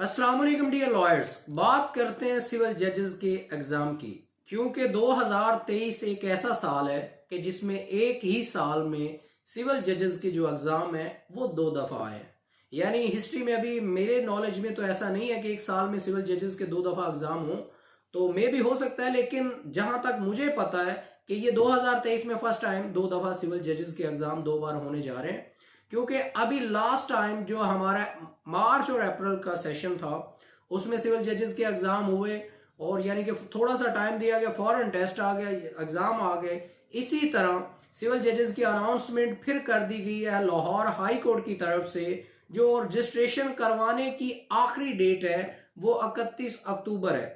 अस्सलाम वालेकुम dear lawyers. बात करते हैं सिविल जजेस के एग्जाम की, क्योंकि 2023 एक ऐसा साल है कि जिसमें एक ही साल में सिविल जजेस के जो एग्जाम है वो दो दफा आए हैं। यानी हिस्ट्री में अभी मेरे नॉलेज में तो ऐसा नहीं है कि एक साल में सिविल जजेस के दो दफा एग्जाम हो। तो मे भी हो सकता है, लेकिन जहां तक मुझे पता है कि ये 2023 में फर्स्ट टाइम दो दफा सिविल जजेस के एग्जाम दो बार होने जा रहे हैं। क्योंकि अभी लास्ट टाइम जो हमारा मार्च और अप्रैल का सेशन था उसमें सिविल जजेस के एग्जाम हुए और यानी कि थोड़ा सा टाइम दिया गया, फॉरेन टेस्ट आ गया, एग्जाम आ गए। इसी तरह सिविल जजेस की अनाउंसमेंट फिर कर दी गई है लाहौर हाई कोर्ट की तरफ से। जो रजिस्ट्रेशन करवाने की आखिरी डेट है वो 31 अक्टूबर है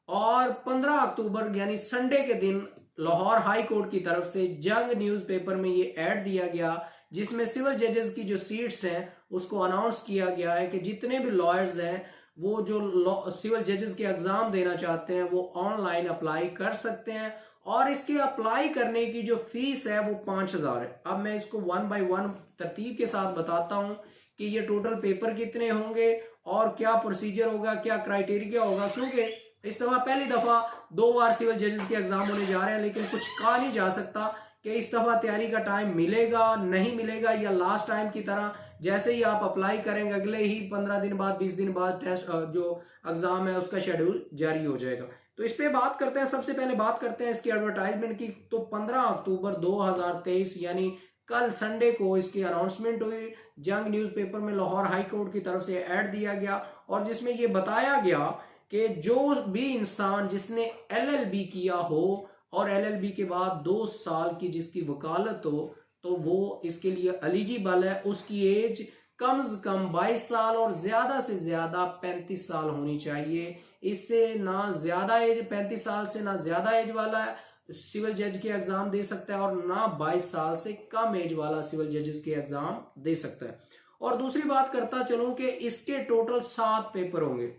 और 15 अक्टूबर यानी संडे के दिन लाहौर हाई कोर्ट की तरफ से जंग न्यूज़पेपर में ये ऐड दिया गया जिसमें सिविल जजेस की जो सीट्स हैं उसको अनाउंस किया गया है कि जितने भी लॉयर्स हैं वो जो सिविल जजेस के एग्जाम देना चाहते हैं वो ऑनलाइन अप्लाई कर सकते हैं और इसके अप्लाई करने की जो फीस है वो 5,000 है। अब मैं इसको वन बाय वन तरतीब के साथ बताता हूं कि ये टोटल पेपर कितने होंगे और क्या प्रोसीजर होगा, क्या क्राइटेरिया होगा। क्योंकि इस दफा पहली दफा दो बार सिविल जजेस के एग्जाम होने जा रहे हैं, लेकिन कुछ कहा नहीं जा सकता कि इस दफा तैयारी का टाइम मिलेगा नहीं मिलेगा, या लास्ट टाइम की तरह जैसे ही आप अप्लाई करेंगे अगले ही 15 दिन बाद 20 दिन बाद टेस्ट जो एग्जाम है उसका शेड्यूल जारी हो जाएगा। तो इस पे बात करते हैं। सबसे पहले बात करते हैं इसकी एडवर्टाइजमेंट की। तो 15 अक्टूबर 2023 यानी कल संडे को इसकी अनाउंसमेंट हुई। जंग न्यूज़पेपर में लाहौर हाई कोर्ट की तरफ से ऐड दिया गया और जिसमें यह बताया गया कि जो भी इंसान जिसने LLB किया हो और LLB के बाद 2 साल की जिसकी वकालत हो तो वो इसके लिए एलिजिबल है। उसकी एज कम से कम 22 साल और ज्यादा से ज्यादा 35 साल होनी चाहिए। इससे ना ज्यादा एज 35 साल से ना ज्यादा एज वाला सिविल जज के एग्जाम दे सकता है और ना 22 साल से कम एज वाला सिविल जजेस के एग्जाम दे सकता है। और दूसरी बात करता चलूं कि इसके टोटल 7 पेपर होंगे।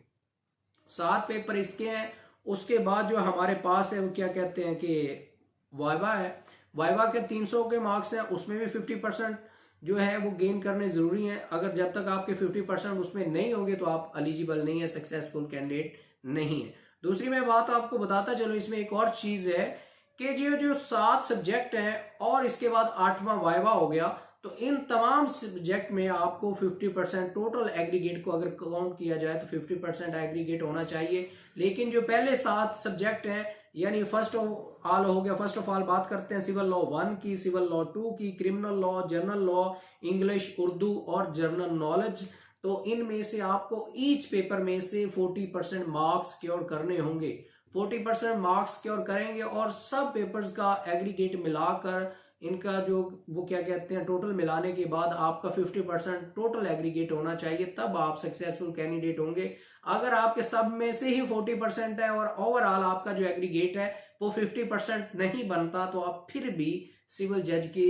7 पेपर इसके हैं। उसके बाद जो हमारे पास है वो क्या कहते हैं कि वाइवा है। वाइवा के 300 के मार्क्स हैं, उसमें भी 50% जो है वो गेन करने जरूरी हैं। अगर जब तक आपके 50% उसमें नहीं होंगे तो आप एलिजिबल नहीं है, सक्सेसफुल कैंडिडेट नहीं है। दूसरी मैं बात आपको बताता चलो, इसमें एक और चीज है कि जो जो 7 सब्जेक्ट हैं और इसके बाद 8वां वाइवा हो गया, तो इन तमाम सब्जेक्ट में आपको 50% टोटल एग्रीगेट को अगर काउंट किया जाए तो 50% एग्रीगेट होना चाहिए। लेकिन जो पहले 7 सब्जेक्ट हैं यानी फर्स्ट ऑफ ऑल हो गया, फर्स्ट ऑफ ऑल बात करते हैं सिविल लॉ 1 की, सिविल लॉ 2 की, criminal law, general law, English, Urdu और जनरल नॉलेज। तो इनमें से आपको ईच पेपर में से 40% मार्क्स सिक्योर करने होंगे। 40% मार्क्स सिक्योर करेंगे और सब पेपर्स का एग्रीगेट मिलाकर इनका जो वो क्या कहते हैं टोटल मिलाने के बाद आपका 50% टोटल एग्रीगेट होना चाहिए, तब आप सक्सेसफुल कैंडिडेट होंगे। अगर आपके सब में से ही 40% है और ओवरऑल आपका जो एग्रीगेट है वो 50% नहीं बनता तो आप फिर भी सिविल जज के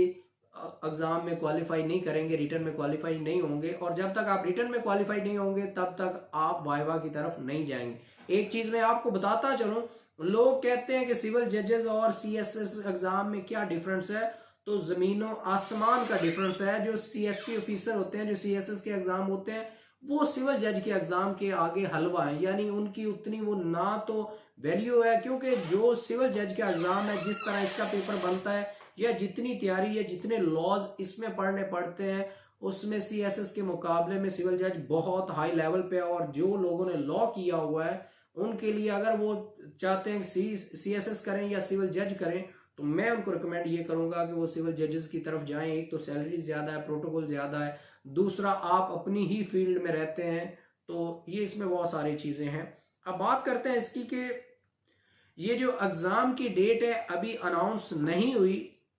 एग्जाम में क्वालिफाई नहीं करेंगे, रिटर्न में क्वालिफाई नहीं होंगे। और जब तक आप रिटर्न में क्वालिफाई नहीं होंगे तब तक आप वाइवा की तरफ नहीं जाएंगे। एक चीज मैं आपको बताता चलूं, लोग कहते हैं कि सिविल जजेस और CSS एग्जाम में क्या डिफरेंस है, तो जमीनों आसमान का डिफरेंस है। जो CSP ऑफिसर होते हैं, जो CSS के एग्जाम होते हैं, वो सिविल जज के एग्जाम के आगे हलवा है, यानी उनकी उतनी वो ना तो वैल्यू है। क्योंकि जो सिविल जज का एग्जाम है, जिस तरह इसका पेपर बनता है या जितनी तैयारी है, जितने लॉज इसमें पढ़ने पड़ते हैं, उसमें CSS के मुकाबले में सिविल जज बहुत हाई लेवल पे है। और जो लोगों ने लॉ किया हुआ है उनके लिए अगर वो चाहते हैं CSS करें या सिविल जज करें तो मैं उनको रिकमेंड ये करूंगा कि वो सिविल जजेस की तरफ जाएं। एक तो सैलरी ज्यादा है, प्रोटोकॉल ज्यादा है, दूसरा आप अपनी ही फील्ड में रहते हैं, तो ये इसमें बहुत सारी चीजें हैं। अब बात करते हैं इसकी कि ये जो एग्जाम की डेट है अभी अनाउंस नहीं हुई,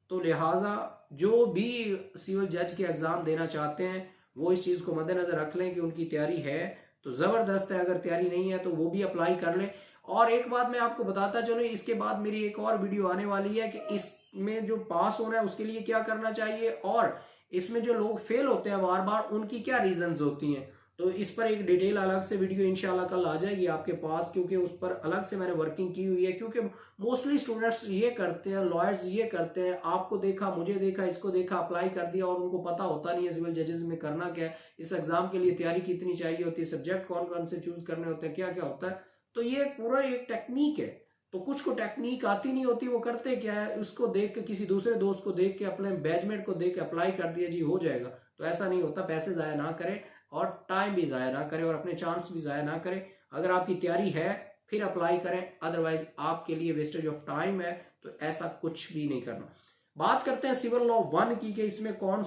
तो लिहाजा जो भी सिविल जज के एग्जाम देना चाहते हैं वो इस चीज को मद्देनजर रख लें कि उनकी तैयारी है तो जबरदस्त है, अगर तैयारी नहीं है तो वो भी अप्लाई कर लें। और एक बात मैं आपको बताता चलूं, इसके बाद मेरी एक और वीडियो आने वाली है कि इसमें जो पास होना है उसके लिए क्या करना चाहिए और इसमें जो लोग फेल होते हैं बार बार उनकी क्या रीजंस होती हैं। तो इस पर एक डिटेल अलग से वीडियो इंशाल्लाह कल आ जाएगी आपके पास, क्योंकि उस पर अलग से मैंने वर्किंग की हुई है। क्योंकि मोस्टली स्टूडेंट्स ये करते हैं, लॉयर्स ये करते हैं, आपको देखा, मुझे देखा, इसको देखा, अप्लाई कर दिया और उनको पता होता नहीं है सिविल जजेस में करना क्या है, इस एग्जाम के लिए तैयारी कितनी चाहिए होती है, सब्जेक्ट कौन कौन से चूज करने होते हैं, क्या क्या होता है। तो ये पूरा एक टेक्निक है। तो कुछ को टेक्निक आती नहीं होती, वो करते क्या है, उसको देख के, किसी दूसरे दोस्त को देख के, अपने बैचमेट को देख के अप्लाई कर दिया, जी हो जाएगा। तो ऐसा नहीं होता। पैसे जाया ना करें और टाइम भी ज़ाया ना करें और अपने चांस भी ज़ाया ना करें। अगर आपकी तैयारी है फिर अप्लाई करें, अदरवाइज आपके लिए वेस्टेज ऑफ टाइम है। तो ऐसा कुछ भी नहीं करना। बात करते हैं सिविल लॉ 1 की, कि इसमें कौन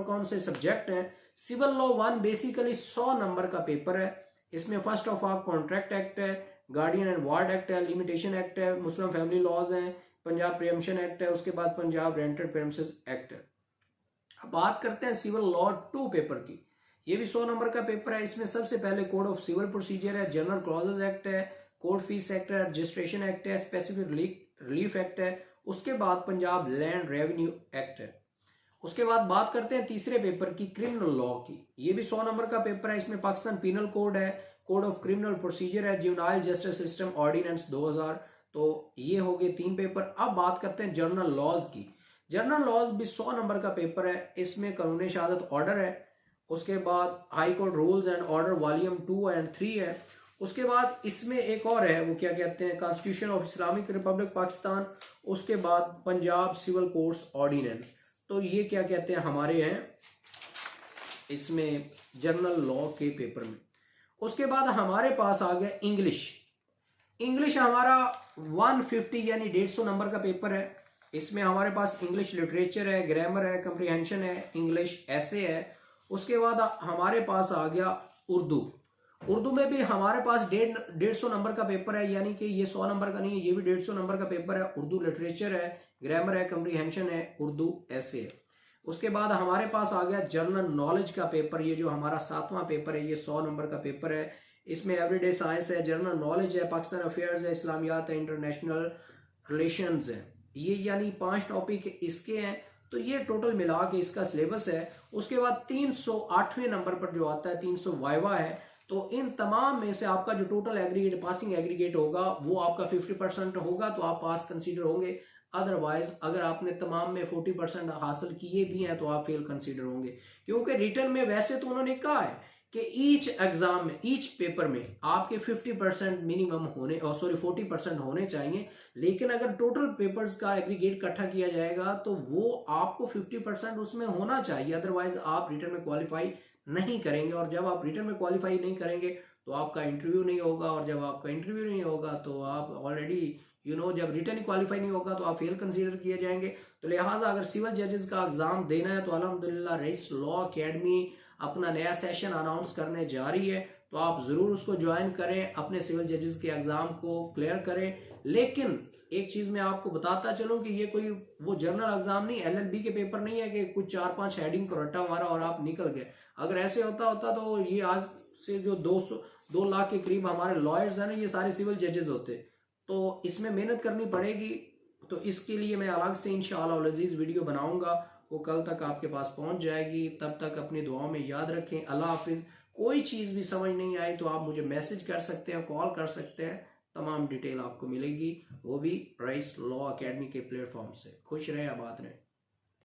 कौन से सब्जेक्ट हैं। सिविल लॉ 1 बेसिकली 100 नंबर का पेपर है। इसमें first of all contract act है, गार्डियन एंड वार्ड एक्ट है, लिमिटेशन एक्ट है, मुस्लिम फैमिली लॉज हैं, पंजाब प्रियम्पशन एक्ट है, उसके बाद पंजाब रेंटेड प्रेमिसेस एक्ट है। अब बात करते हैं सिविल लॉ 2 पेपर की। ये भी 100 नंबर का पेपर है। इसमें सबसे पहले कोड ऑफ सिविल प्रोसीजर है, जनरल क्लॉजेज एक्ट है, कोर्ट फीस एक्ट है, रजिस्ट्रेशन एक्ट है, स्पेसिफिक रिलीफ एक्ट है। उसके बाद पंजाब लैंड रेवेन्यू एक्ट है। उसके बाद बात करते हैं तीसरे पेपर की, क्रिमिनल लॉ की। ये भी 100 नंबर का पेपर है। इसमें पाकिस्तान पीनल कोड है, कोड ऑफ क्रिमिनल प्रोसीजर है, जुवेनाइल जस्टिस सिस्टम ऑर्डिनेंस 2000। तो ये हो गए 3 पेपर। अब बात करते हैं जनरल लॉज की। जनरल लॉज भी 100 नंबर का पेपर है। इसमें कानून शहादत ऑर्डर है, उसके बाद high court rules and order volume 2 and 3 है। उसके बाद इसमें एक और है, वो क्या कहते हैं, constitution of Islamic Republic Pakistan. उसके बाद पंजाब सिविल कोर्ट्स ऑर्डिनेंस। तो ये क्या कहते हैं, हमारे हैं इसमें जनरल लॉ के पेपर में। उसके बाद हमारे पास आ गया इंग्लिश। इंग्लिश हमारा 150 यानी 150 नंबर का पेपर है। इसमें हमारे पास इंग्लिश लिटरेचर है, ग्रामर है, कंप्रीहेंशन है, इंग्लिश ऐसे है। उसके बाद हमारे पास आ गया उर्दू। उर्दू में भी हमारे पास 150 नंबर का पेपर है, यानी कि ये 100 नंबर का नहीं है, ये भी 150 नंबर का पेपर है। उर्दू लिटरेचर है, ग्रामर है, कंप्रीहेंशन है, उर्दू ऐसे है। उसके बाद हमारे पास आ गया जनरल नॉलेज का पेपर। ये जो हमारा 7वां पेपर है, ये 100 नंबर का पेपर है। इसमें एवरीडे साइंस है, जनरल नॉलेज है, पाकिस्तान अफेयर्स है, इस्लामियात है, इंटरनेशनल रिलेशंस है। ये यानी 5 टॉपिक इसके हैं। तो ये टोटल मिला के इसका सिलेबस है। उसके बाद 308वें नंबर पर जो आता है 300 वाइवा है। तो इन तमाम में से आपका जो टोटल एग्रीगेट, पासिंग एग्रीगेट होगा, वो आपका 50% होगा, तो आप पास कंसीडर होंगे। अदरवाइज अगर आपने तमाम में 40% हासिल किए भी हैं तो आप फेल कंसीडर होंगे। क्योंकि रिटर्न में वैसे तो उन्होंने कहा है कि ईच एग्जाम में, ईच पेपर में आपके 50% मिनिमम होने, और सॉरी 40% होने चाहिए। लेकिन अगर टोटल पेपर्स का एग्रीगेट इकट्ठा किया जाएगा तो वो आपको 50% उसमें होना चाहिए, अदरवाइज आप रिटर्न में क्वालिफाई नहीं करेंगे। और जब आप रिटर्न में क्वालिफाई नहीं करेंगे तो आपका इंटरव्यू नहीं होगा, और जब आपका इंटरव्यू नहीं होगा तो आप ऑलरेडी जब रिटर्न ही क्वालिफाई नहीं होगा तो आप फेल कंसीडर किए जाएंगे। तो लिहाजा अगर सिविल जजेस का एग्जाम देना है तो अल्हम्दुलिल्लाह रईस लॉ अकेडमी अपना नया सेशन अनाउंस करने जा रही है। तो आप ज़रूर उसको ज्वाइन करें, अपने सिविल जजेस के एग्ज़ाम को क्लियर करें। लेकिन एक चीज़ मैं आपको बताता चलूं कि ये कोई वो जनरल एग्ज़ाम नहीं, LLB के पेपर नहीं है कि कुछ 4-5 हेडिंग को रट्टा मारा और आप निकल गए। अगर ऐसे होता तो ये आज से जो 2 लाख के करीब हमारे लॉयर्स हैं ना, ये सारे सिविल जजेस होते। तो इसमें मेहनत करनी पड़ेगी। तो इसके लिए मैं अलग से इंशाअल्लाह अज़ीज़ वीडियो बनाऊंगा, वो कल तक आपके पास पहुंच जाएगी। तब तक अपनी दुआओं में याद रखें। अल्लाह हाफिज़। कोई चीज़ भी समझ नहीं आई तो आप मुझे मैसेज कर सकते हैं, कॉल कर सकते हैं, तमाम डिटेल आपको मिलेगी, वो भी रईस लॉ अकेडमी के प्लेटफॉर्म से। खुश रहे, आबाद रहे।